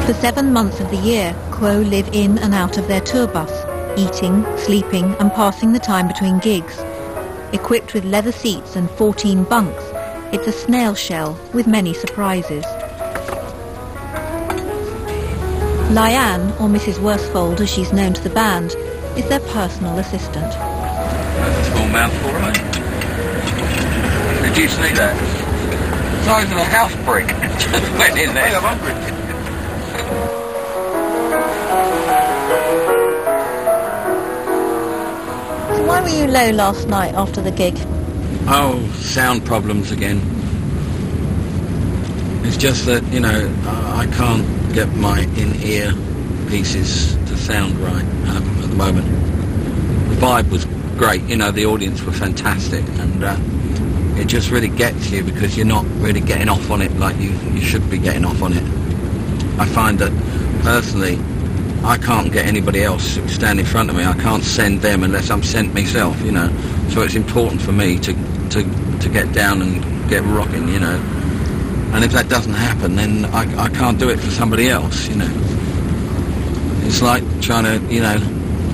For 7 months of the year, Quo live in and out of their tour bus, eating, sleeping and passing the time between gigs. Equipped with leather seats and 14 bunks, it's a snail shell with many surprises. Liane, or Mrs. Worsfold as she's known to the band, is their personal assistant. That's a small mouthful, right? Did you see that? The size of a house brick just went in there. I'm hungry. So why were you low last night after the gig? Oh, sound problems again. It's just that, you know, I can't get my in-ear pieces to sound right at the moment. The vibe was great, you know, the audience were fantastic, and it just really gets you because you're not really getting off on it like you should be getting off on it. I find that, personally, I can't get anybody else to stand in front of me. I can't send them unless I'm sent myself, you know. So it's important for me to get down and get rocking, you know. And if that doesn't happen, then I can't do it for somebody else, you know. It's like trying to, you know,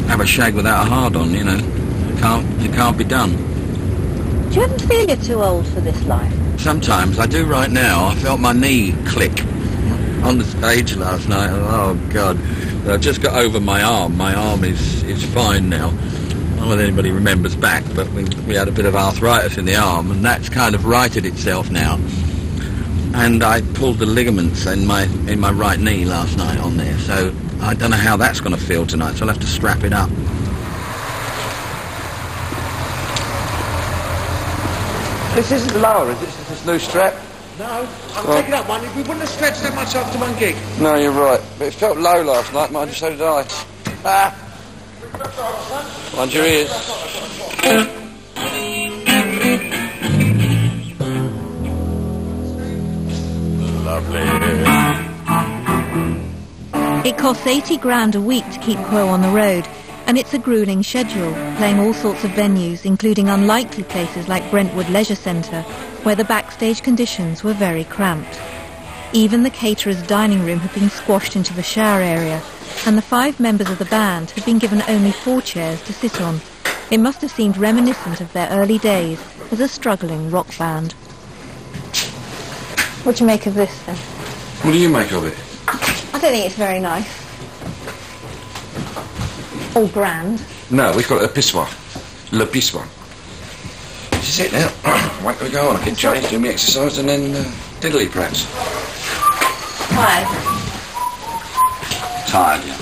have a shag without a hard-on, you know. It can't be done. Do you ever feel you're too old for this life? Sometimes. I do right now. I felt my knee click on the stage last night. Oh, God. I just got over my arm. My arm is fine now. I don't know if anybody remembers back, but we had a bit of arthritis in the arm, and that's kind of righted itself now. And I pulled the ligaments in my right knee last night on there, so I don't know how that's going to feel tonight, so I'll have to strap it up. This isn't lower, is it? It's this new strap? No, I'm taking up one. We wouldn't have stretched that much after one gig. No, you're right. But it felt low last night, mind you, so did I. Ah! Mind your ears. Lovely. It costs 80 grand a week to keep Quo on the road, and it's a gruelling schedule, playing all sorts of venues, including unlikely places like Brentwood Leisure Centre, where the backstage conditions were very cramped. Even the caterer's dining room had been squashed into the shower area, and the 5 members of the band had been given only 4 chairs to sit on. It must have seemed reminiscent of their early days as a struggling rock band. What do you make of this, then? What do you make of it? I don't think it's very nice. Or grand. No, we call it a pissoir. Le pissoir. This is it now. Wait till we go on. I get changed, do my exercise, and then diddly prats. Why? Tired, yeah.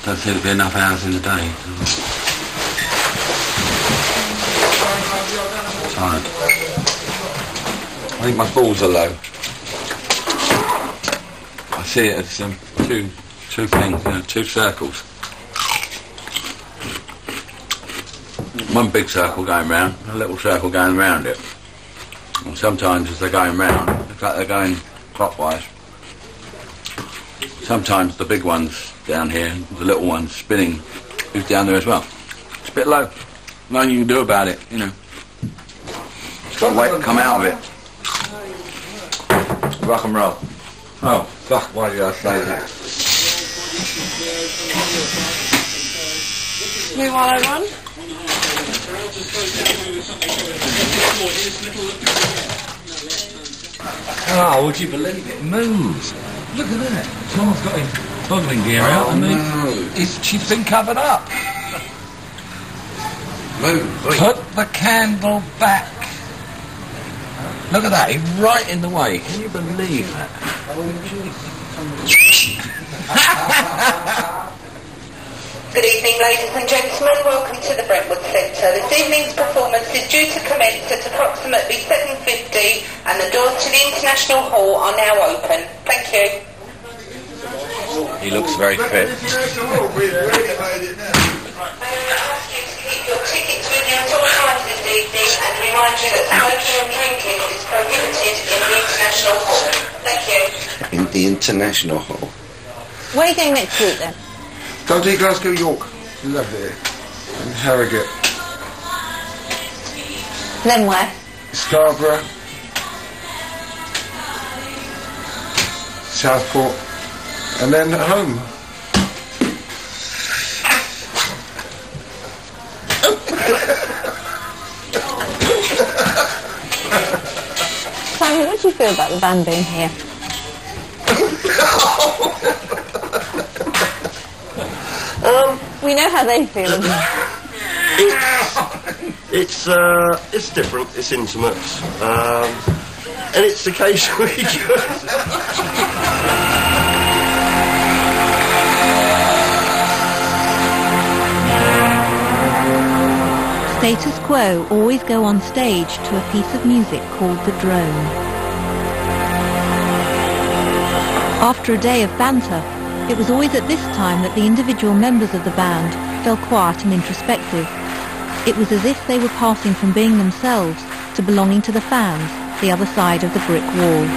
Don't seem to be enough hours in the day. Tired. I think my balls are low. I see it as two things, you know, 2 circles. One big circle going round, a little circle going round it. And sometimes as they're going round, it's like they're going clockwise. Sometimes the big one's down here, the little one's spinning, who's down there as well. It's a bit low. Nothing you can do about it, you know. Just got to wait to come out of it. Rock and roll. Oh, fuck, why did I say that? Move while I run. Oh, would you believe it? Moves. Look at that. Someone's got his boggling gear out. I mean, she's been covered up. Move. Put the candle back. Look at that. He's right in the way. Can you believe that? Good evening, ladies and gentlemen. Welcome to the Brentwood Centre. This evening's performance is due to commence at approximately 7:50 and the doors to the International Hall are now open. Thank you. He looks very fit. May I ask you to keep your tickets with you at all times this evening and remind you that smoking and drinking is prohibited in the International Hall. Thank you. In the International Hall. Where are you going next week, then? Go to Glasgow, York. Lovely. And Harrogate. Then where? Scarborough. Southport, and then home. Simon, what do you feel about the band being here? We know how they feel. It's different. It's intimate, and it's occasionally good. Status Quo always go on stage to a piece of music called The Drone. After a day of banter, it was always at this time that the individual members of the band fell quiet and introspective. It was as if they were passing from being themselves to belonging to the fans, the other side of the brick wall.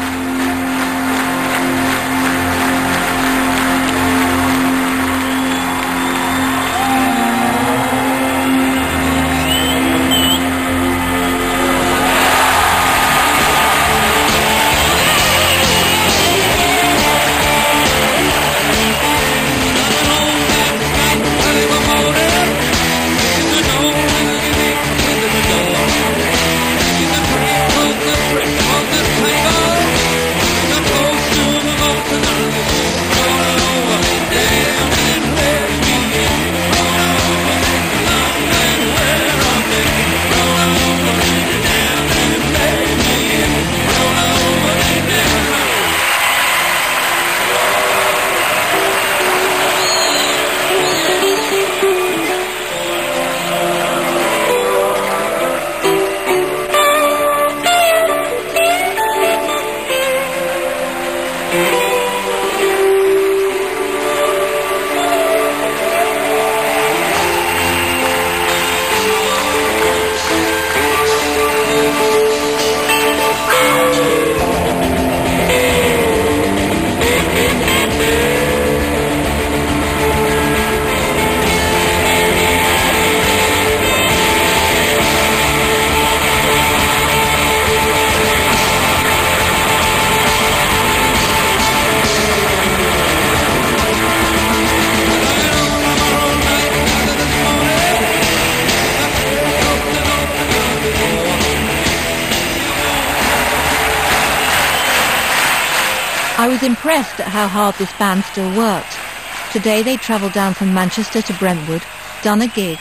I was impressed at how hard this band still worked. Today they travelled down from Manchester to Brentwood, done a gig,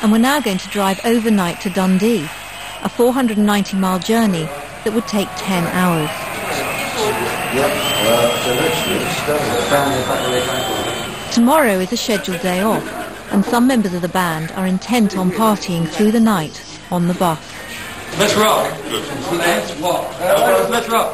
and were now going to drive overnight to Dundee, a 490-mile journey that would take 10 hours. Tomorrow is a scheduled day off, and some members of the band are intent on partying through the night on the bus. Let's rock. Let's rock. Let's rock.